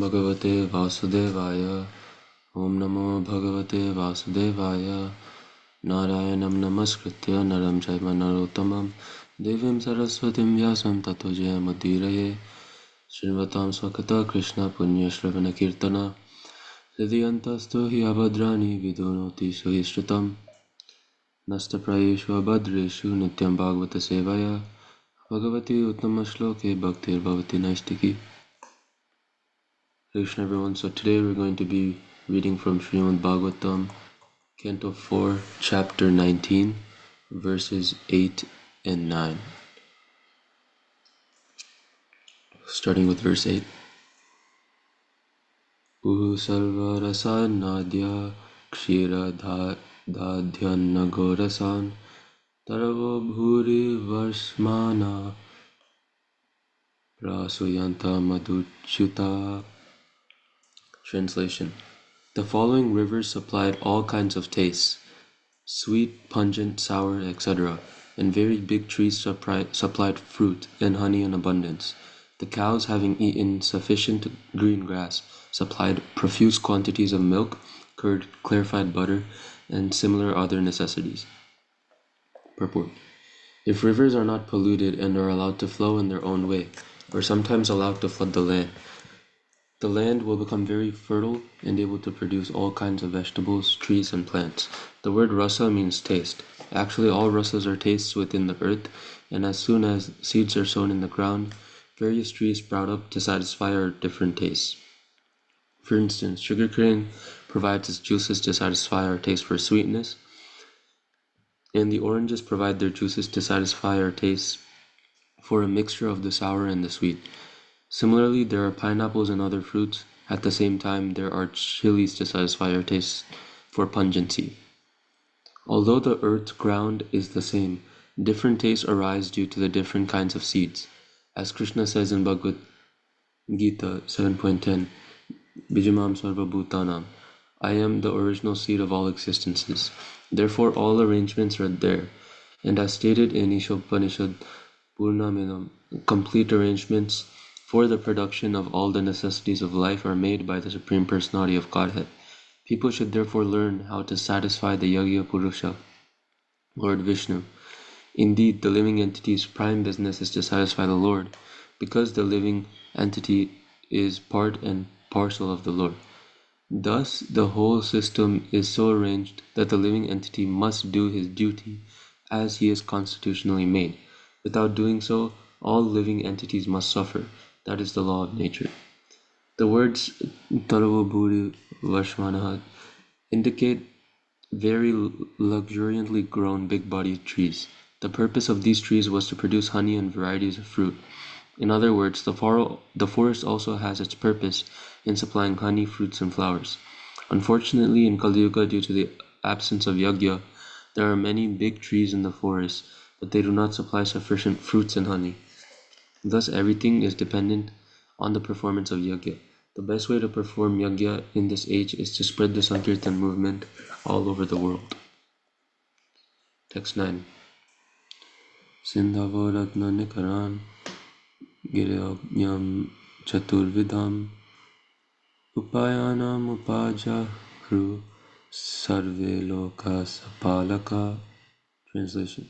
Bhagavate Vasudevaya. Om Namo Bhagavate Vasudevaya. Narayanam Namaskritya Naram Chaiva Narottamam Devim Saraswatim Vyasam Tato Jayamudiraye. Srinvatam Swakata Krishna Punya Shravana Kirtana Siddhyantastu hi abhadrani vidunoti suhishritam Nasta prayeshu abhadreshu nityam bhagavata sevaya Bhagavati uttama shloke bhaktir bhavati naistiki. Krishna everyone, so today we're going to be reading from Srimad Bhagavatam, Canto 4, Chapter 19, verses 8 and 9. Starting with verse 8. Uhu salva rasanadya kshira dhadhyanna gorasan taravo bhuri varsmana prasuyanta madhuchuta. Translation. The following rivers supplied all kinds of tastes, sweet, pungent, sour, etc., and very big trees supplied fruit and honey in abundance. The cows, having eaten sufficient green grass, supplied profuse quantities of milk, curd, clarified butter, and similar other necessities. Purport. If rivers are not polluted and are allowed to flow in their own way, or sometimes allowed to flood the land will become very fertile and able to produce all kinds of vegetables, trees, and plants. The word rasa means taste. Actually, all rasas are tastes within the earth, and as soon as seeds are sown in the ground, various trees sprout up to satisfy our different tastes. For instance, sugarcane provides its juices to satisfy our taste for sweetness, and the oranges provide their juices to satisfy our taste for a mixture of the sour and the sweet. Similarly, there are pineapples and other fruits. At the same time, there are chilies to satisfy our taste for pungency. Although the earth's ground is the same, different tastes arise due to the different kinds of seeds. As Krishna says in Bhagavad Gita 7.10, Bijamam Sarva Bhutanam, I am the original seed of all existences. Therefore, all arrangements are there. And as stated in Ishopanishad Purnamidam, complete arrangements for the production of all the necessities of life are made by the Supreme Personality of Godhead. People should therefore learn how to satisfy the Yagya Purusha, Lord Vishnu. Indeed, the living entity's prime business is to satisfy the Lord, because the living entity is part and parcel of the Lord. Thus, the whole system is so arranged that the living entity must do his duty as he is constitutionally made. Without doing so, all living entities must suffer. That is the law of nature. The words Taravo Bhuri Vashmanahat indicate very luxuriantly grown big-bodied trees. The purpose of these trees was to produce honey and varieties of fruit. In other words, the forest also has its purpose in supplying honey, fruits, and flowers. Unfortunately, in Kali Yuga, due to the absence of yagya, there are many big trees in the forest, but they do not supply sufficient fruits and honey. Thus, everything is dependent on the performance of yagya. The best way to perform yagya in this age is to spread the Sankirtan movement all over the world. Text 9. Sindhavo ratna nikaran giryam chaturvidham upayanam upajahru sarve loka sapalaka. Translation.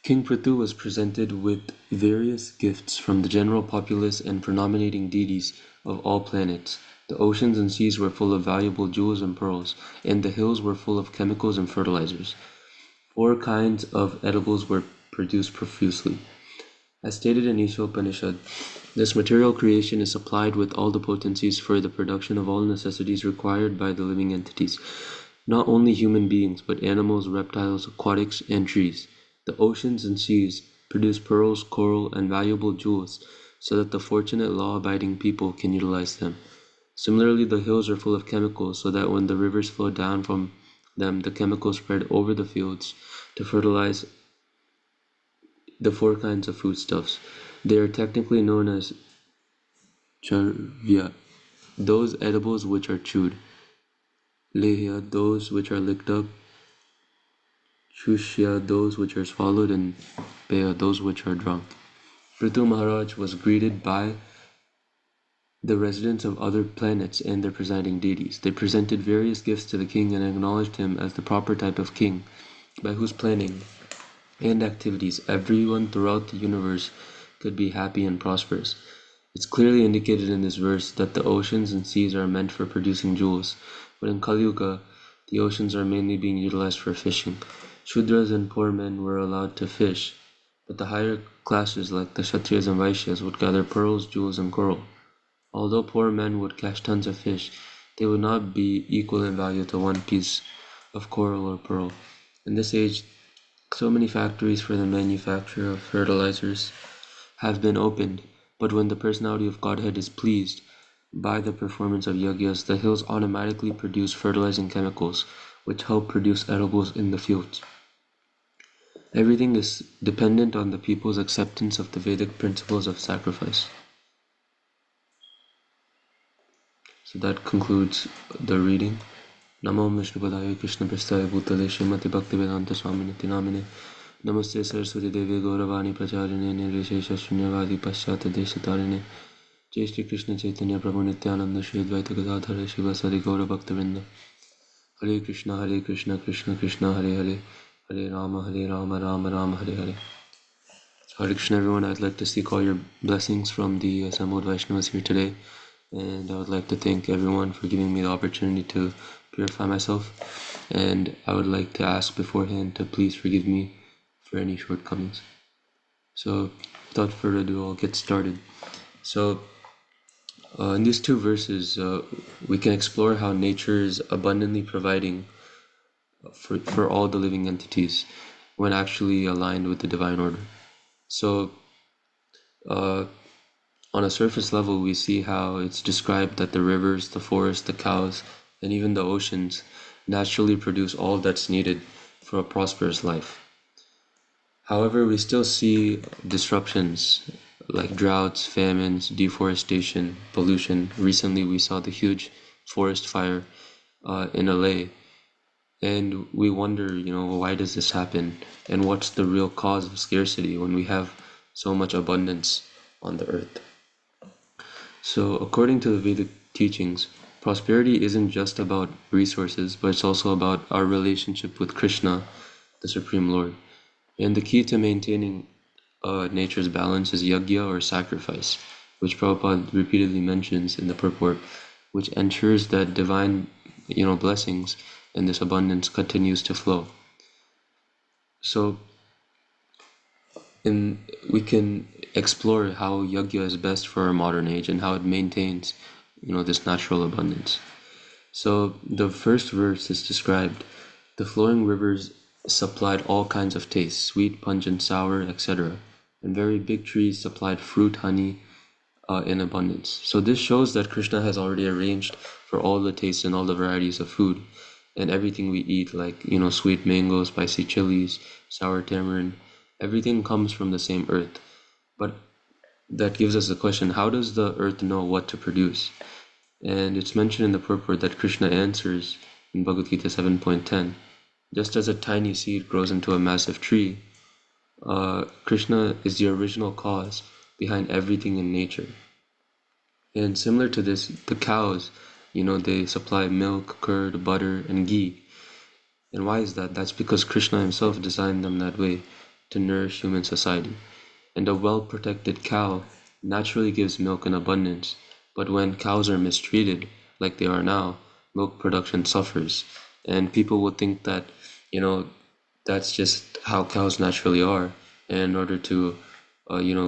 King Prithu was presented with various gifts from the general populace and predominating deities of all planets. The oceans and seas were full of valuable jewels and pearls, and the hills were full of chemicals and fertilizers. 4 kinds of edibles were produced profusely. As stated in Ishopanishad, this material creation is supplied with all the potencies for the production of all necessities required by the living entities, not only human beings, but animals, reptiles, aquatics, and trees. The oceans and seas produce pearls, coral, and valuable jewels so that the fortunate law-abiding people can utilize them. Similarly, the hills are full of chemicals so that when the rivers flow down from them, the chemicals spread over the fields to fertilize the 4 kinds of foodstuffs. They are technically known as charvya, those edibles which are chewed, lehya, those which are licked up, Shushya, those which are swallowed, and Peya, those which are drunk. Prithu Maharaj was greeted by the residents of other planets and their presiding deities. They presented various gifts to the king and acknowledged him as the proper type of king, by whose planning and activities everyone throughout the universe could be happy and prosperous. It's clearly indicated in this verse that the oceans and seas are meant for producing jewels, but in Kali Yuga, the oceans are mainly being utilized for fishing. Shudras and poor men were allowed to fish, but the higher classes like the Kshatriyas and Vaishyas would gather pearls, jewels, and coral. Although poor men would catch tons of fish, they would not be equal in value to one piece of coral or pearl. In this age, so many factories for the manufacture of fertilizers have been opened, but when the personality of Godhead is pleased by the performance of yagyas, the hills automatically produce fertilizing chemicals, which help produce edibles in the fields. Everything is dependent on the people's acceptance of the Vedic principles of sacrifice. So that concludes the reading. Namo Vishnupadaya Krishna Prasthaya Bhutale Srimati Bhaktivedanta Swaminiti Namine Namaste Saraswati Devi Gauravani Pracharine Nirvishesha Shunyavadi Paschata Deshatarine Jai Shri Krishna Chaitanya Prabhu Nityananda Shri Advaita Gadadhara Shivasadi Gaura Bhaktivinoda Hare Krishna Krishna Krishna Hare Hare Hare Rama Rama Rama Hare Hare. Hare Krishna everyone, I'd like to seek all your blessings from the assembled Vaishnavas here today, and I would like to thank everyone for giving me the opportunity to purify myself, and I would like to ask beforehand to please forgive me for any shortcomings. So without further ado, I'll get started. So in these two verses, we can explore how nature is abundantly providing for all the living entities when actually aligned with the divine order. So on a surface level, we see how it's described that the rivers, the forests, the cows, and even the oceans naturally produce all that's needed for a prosperous life. However, we still see disruptions like droughts, famines, deforestation, pollution. Recently, we saw the huge forest fire in LA, and we wonder, why does this happen, and what's the real cause of scarcity when we have so much abundance on the earth? So, according to the Vedic teachings, prosperity isn't just about resources, but it's also about our relationship with Krishna, the Supreme Lord. And the key to maintaining nature's balance is yajna or sacrifice, which Prabhupada repeatedly mentions in the purport, which ensures that divine, blessings and this abundance continues to flow. So, we can explore how yajna is best for our modern age and how it maintains, this natural abundance. So the first verse is described: the flowing rivers supplied all kinds of tastes, sweet, pungent, sour, etc. And very big trees supplied fruit, honey, in abundance. So this shows that Krishna has already arranged for all the tastes and all the varieties of food and everything we eat, like, sweet mango, spicy chilies, sour tamarind. Everything comes from the same earth. But that gives us the question, how does the earth know what to produce? And it's mentioned in the purport that Krishna answers in Bhagavad Gita 7.10. Just as a tiny seed grows into a massive tree, Krishna is the original cause behind everything in nature. And similar to this, the cows, they supply milk, curd, butter, and ghee. And why is that? That's because Krishna himself designed them that way to nourish human society. And a well-protected cow naturally gives milk in abundance, but when cows are mistreated, like they are now, milk production suffers. And people would think that, that's just how cows naturally are. And in order to,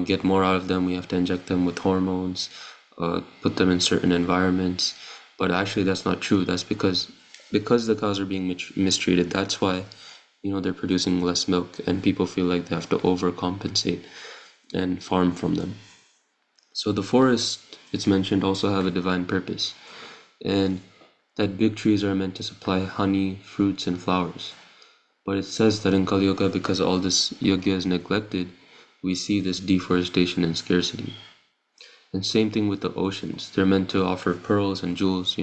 get more out of them, we have to inject them with hormones, put them in certain environments. But actually, that's not true. That's because the cows are being mistreated. That's why, they're producing less milk, and people feel like they have to overcompensate and farm from them. So the forest, it's mentioned, also have a divine purpose, and that big trees are meant to supply honey, fruits, and flowers. But it says that in Kali Yuga, because all this yajna is neglected, we see this deforestation and scarcity. And same thing with the oceans. They're meant to offer pearls and jewels,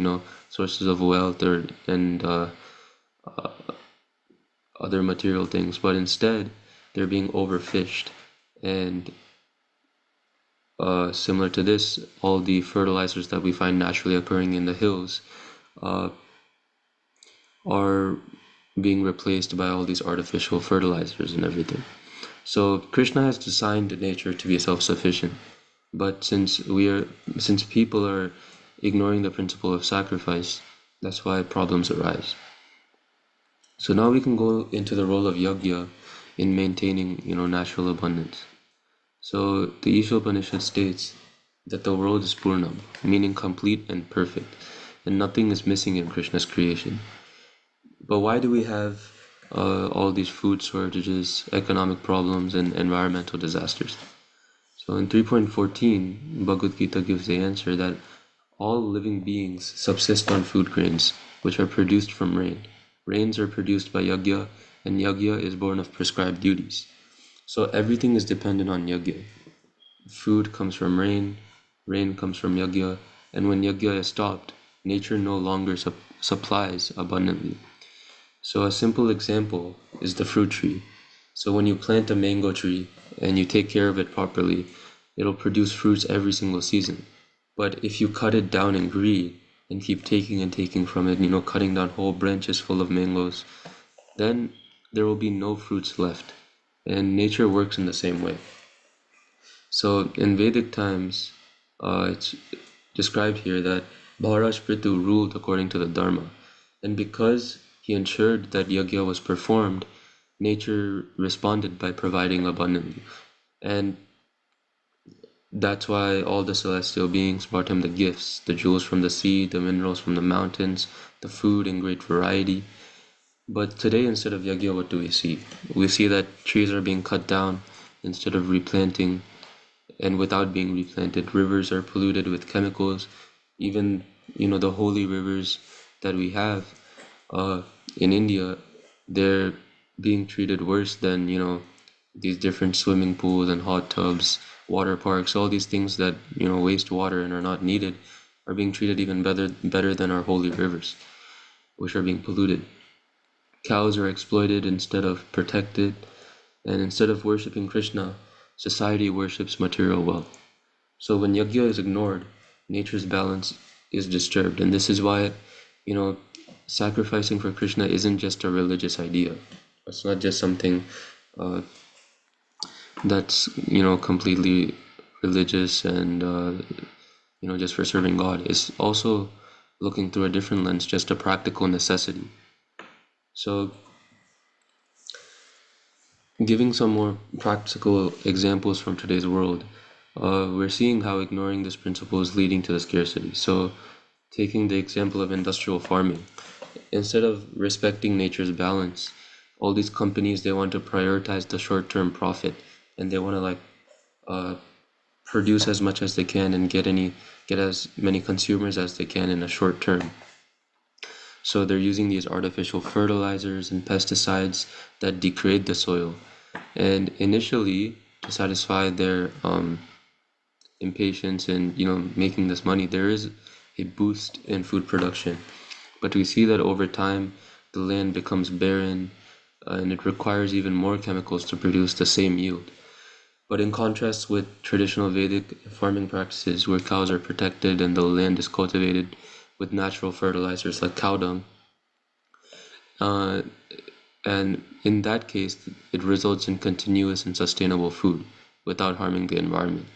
sources of wealth and other material things, but instead they're being overfished, and Similar to this, all the fertilizers that we find naturally occurring in the hills uh, are being replaced by all these artificial fertilizers and everything. So Krishna has designed nature to be self-sufficient, but since people are ignoring the principle of sacrifice, that's why problems arise. So now we can go into the role of yajna in maintaining, natural abundance. So the Ishopanishad states that the world is Purnam, meaning complete and perfect, and nothing is missing in Krishna's creation. But why do we have all these food shortages, economic problems, and environmental disasters? So in 3.14, Bhagavad Gita gives the answer that all living beings subsist on food grains, which are produced from rain. Rains are produced by yajna, and yajna is born of prescribed duties. So everything is dependent on yajna. Food comes from rain comes from yajna, and when yajna is stopped, nature no longer supplies abundantly. So a simple example is the fruit tree. So when you plant a mango tree and you take care of it properly, it'll produce fruits every single season. But if you cut it down in greed and keep taking and taking from it, cutting down whole branches full of mangoes, then there will be no fruits left. And nature works in the same way. So in Vedic times, it's described here that Bharaj Prithu ruled according to the Dharma. And because he ensured that yajna was performed, nature responded by providing abundantly. And that's why all the celestial beings brought him the gifts, the jewels from the sea, the minerals from the mountains, the food in great variety. But today, instead of yajna, what do we see? We see that trees are being cut down instead of replanting, and without being replanted, rivers are polluted with chemicals. Even, the holy rivers that we have in India, they're being treated worse than, these different swimming pools and hot tubs, water parks, all these things that, waste water and are not needed are being treated even better than our holy rivers, which are being polluted. Cows are exploited instead of protected, and instead of worshipping Krishna, society worships material wealth. So when yajna is ignored, nature's balance is disturbed, and this is why, you know, sacrificing for Krishna isn't just a religious idea. It's not just something uh, that's completely religious and just for serving God. It's also looking through a different lens, just a practical necessity. So giving some more practical examples from today's world, we're seeing how ignoring this principle is leading to the scarcity. So taking the example of industrial farming, instead of respecting nature's balance, all these companies, they want to prioritize the short-term profit, and they want to uh, produce as much as they can and get as many consumers as they can in a short term. So they're using these artificial fertilizers and pesticides that degrade the soil. And initially, to satisfy their impatience in making this money, there is a boost in food production. But we see that over time, the land becomes barren, and it requires even more chemicals to produce the same yield. But in contrast with traditional Vedic farming practices where cows are protected and the land is cultivated with natural fertilizers like cow dung, uh, and in that case, it results in continuous and sustainable food without harming the environment.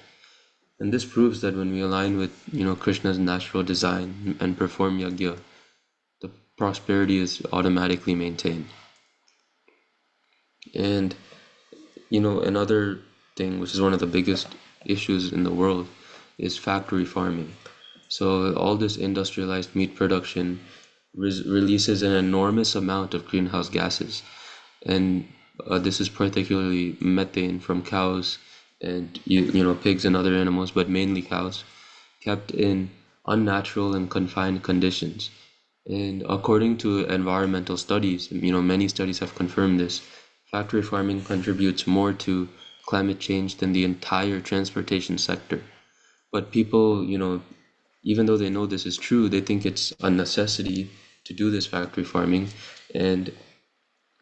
And this proves that when we align with Krishna's natural design and perform yajna, the prosperity is automatically maintained. And another thing, which is one of the biggest issues in the world, is factory farming. So all this industrialized meat production releases an enormous amount of greenhouse gases, and this is particularly methane from cows and pigs and other animals, but mainly cows, kept in unnatural and confined conditions. And according to environmental studies, many studies have confirmed this. Factory farming contributes more to climate change than the entire transportation sector. But people, even though they know this is true, they think it's a necessity to do this factory farming. And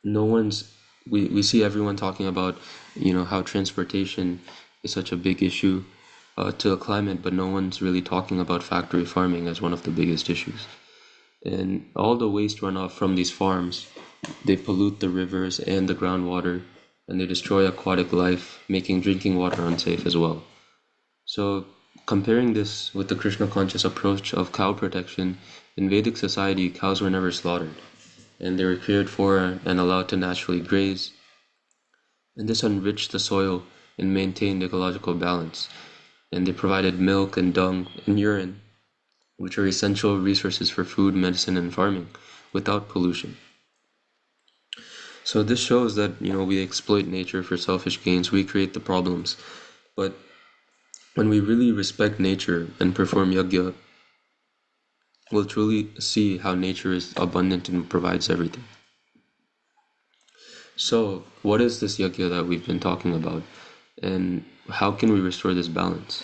no one's, we see everyone talking about, how transportation is such a big issue. to the climate, but no one's really talking about factory farming as one of the biggest issues. And all the waste runoff from these farms, they pollute the rivers and the groundwater, and they destroy aquatic life, making drinking water unsafe as well. So, comparing this with the Krishna conscious approach of cow protection, in Vedic society, cows were never slaughtered, and they were cared for and allowed to naturally graze, and this enriched the soil and maintained ecological balance. And they provided milk and dung and urine, which are essential resources for food, medicine, and farming, without pollution. So this shows that we exploit nature for selfish gains, we create the problems. But when we really respect nature and perform yajna, we'll truly see how nature is abundant and provides everything. So, what is this yajna that we've been talking about, and how can we restore this balance?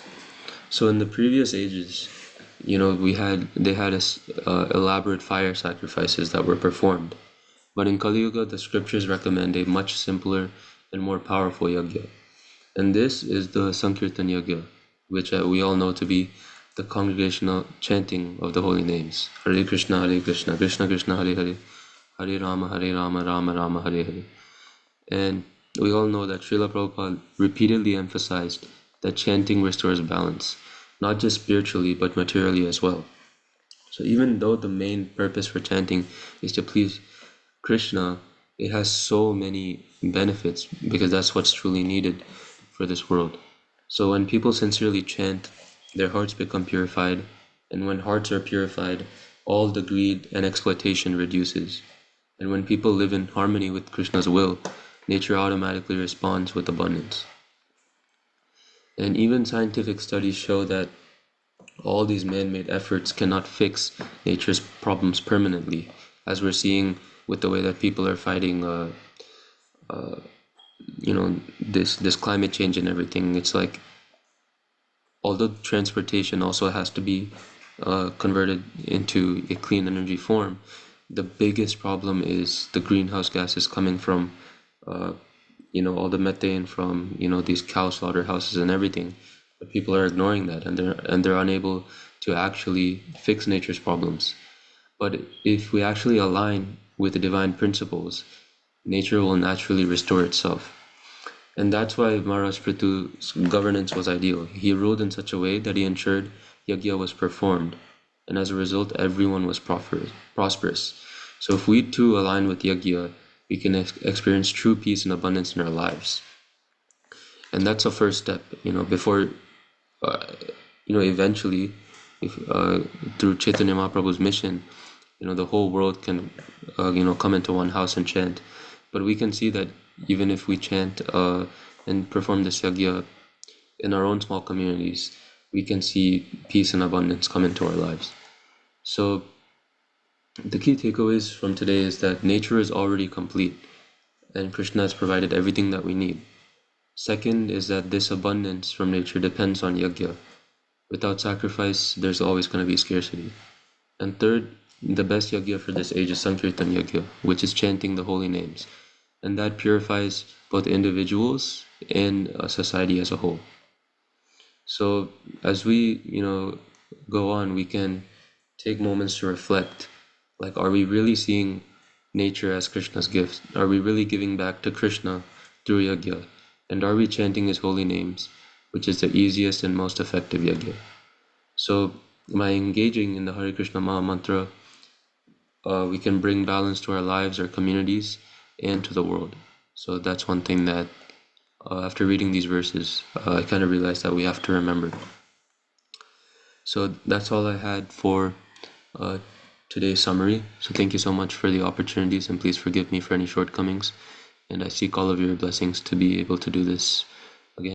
So, in the previous ages, they had elaborate fire sacrifices that were performed. But in Kali Yuga, the scriptures recommend a much simpler and more powerful yajna. And this is the Sankirtan yajna, which we all know to be the congregational chanting of the holy names. Hare Krishna, Krishna Krishna, Hare Hare, Hare Rama, Rama Rama, Hare Hare. And we all know that Srila Prabhupada repeatedly emphasized that chanting restores balance, not just spiritually, but materially as well. So even though the main purpose for chanting is to please Krishna, it has so many benefits because that's what's truly needed for this world. So when people sincerely chant, their hearts become purified, and when hearts are purified, all the greed and exploitation reduces. And when people live in harmony with Krishna's will, nature automatically responds with abundance. And even scientific studies show that all these man-made efforts cannot fix nature's problems permanently, as we're seeing with the way that people are fighting this climate change and everything. It's like, although transportation also has to be converted into a clean energy form, the biggest problem is the greenhouse gases coming from all the methane from these cow slaughterhouses and everything. But people are ignoring that, and they're unable to actually fix nature's problems. But if we actually align with the divine principles, nature will naturally restore itself. And that's why Maharaj Prithu's governance was ideal. He ruled in such a way that he ensured yajna was performed, and as a result, everyone was prosperous. So if we too align with yajna, we can experience true peace and abundance in our lives. And that's a first step, before, eventually, if through Chaitanya Mahaprabhu's mission, the whole world can, come into one house and chant. But we can see that even if we chant and perform this yajna in our own small communities, we can see peace and abundance come into our lives. So the key takeaways from today is that nature is already complete, and Krishna has provided everything that we need. Second is that this abundance from nature depends on yajna. Without sacrifice, there's always going to be scarcity. And third, the best yajna for this age is Sankirtan yajna, which is chanting the holy names. And that purifies both individuals and society as a whole. So as we, go on, we can take moments to reflect. Like, are we really seeing nature as Krishna's gift? Are we really giving back to Krishna through yajna? And are we chanting his holy names, which is the easiest and most effective yajna? So by engaging in the Hare Krishna Maha Mantra, we can bring balance to our lives, our communities, and to the world. So that's one thing that after reading these verses, I kind of realized that we have to remember. So that's all I had for today's summary. So thank you so much for the opportunities, and please forgive me for any shortcomings. And I seek all of your blessings to be able to do this